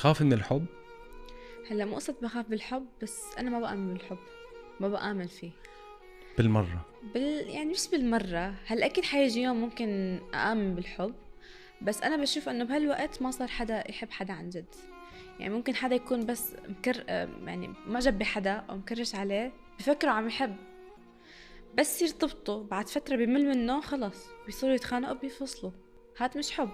بتخافي من الحب؟ هلا مو قصة بخاف بالحب، بس أنا ما بآمن بالحب، ما بآمن فيه بالمرة؟ يعني مش بالمرة. هلا أكيد حيجي يوم ممكن أآمن بالحب، بس أنا بشوف أنه بهالوقت ما صار حدا يحب حدا عن جد. يعني ممكن حدا يكون بس يعني معجب بحدا أو مكرش عليه، بفكره عم يحب، بس يرتبطوا بعد فترة بيمل منه، خلص بيصيروا يتخانقوا بيفصلوا. هاد مش حب،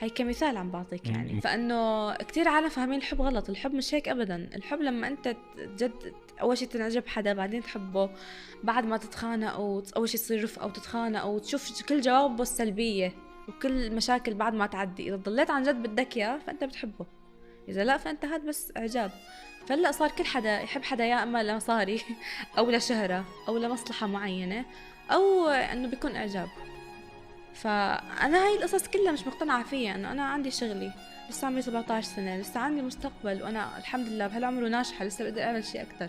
هاي كمثال عم بعطيك يعني. فانه كتير عالم فاهمين الحب غلط. الحب مش هيك ابدا. الحب لما انت جد اول شي تنعجب حدا، بعدين تحبه، بعد ما تتخانقوا اول شي تصير رفقه، وتتخانقوا وتشوف كل جوابه السلبيه وكل المشاكل بعد ما تعدي. اذا ضليت عن جد بدك اياه فانت بتحبه، اذا لا فانت هاد بس اعجاب. فهلا صار كل حدا يحب حدا يا اما لمصاري او لشهره او لمصلحه معينه، او انه بيكون اعجاب. فأنا هاي القصص كلها مش مقتنعة فيها. إنه أنا عندي شغلي، لسه عمري 17 سنة، لسه عندي مستقبل، وأنا الحمد لله بهالعمر وناجحة، لسه بقدر أعمل شيء أكتر.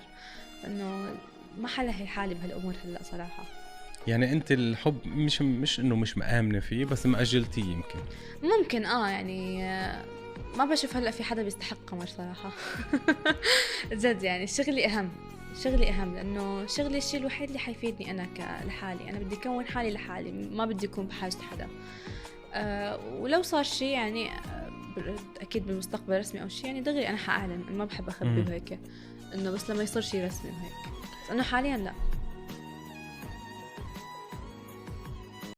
إنه ما حلهي حالي بهالأمور هلأ صراحة. يعني انت الحب مش انه مش مآمنة فيه، بس مأجلتيه يمكن. ممكن يعني ما بشوف هلأ في حدا بيستحق قمر صراحة. جد يعني شغلي أهم، شغلي أهم، لأنه شغلي الشيء الوحيد اللي حيفيدني أنا لحالي. أنا بدي أكون حالي لحالي، ما بدي أكون بحاجة حدا. ولو صار شيء يعني أكيد بالمستقبل رسمي أو شيء، يعني دغري أنا حأعلن. أنا ما بحب أخبي وهيك، إنه بس لما يصير شيء رسمي وهيك. بس إنه حاليا لا.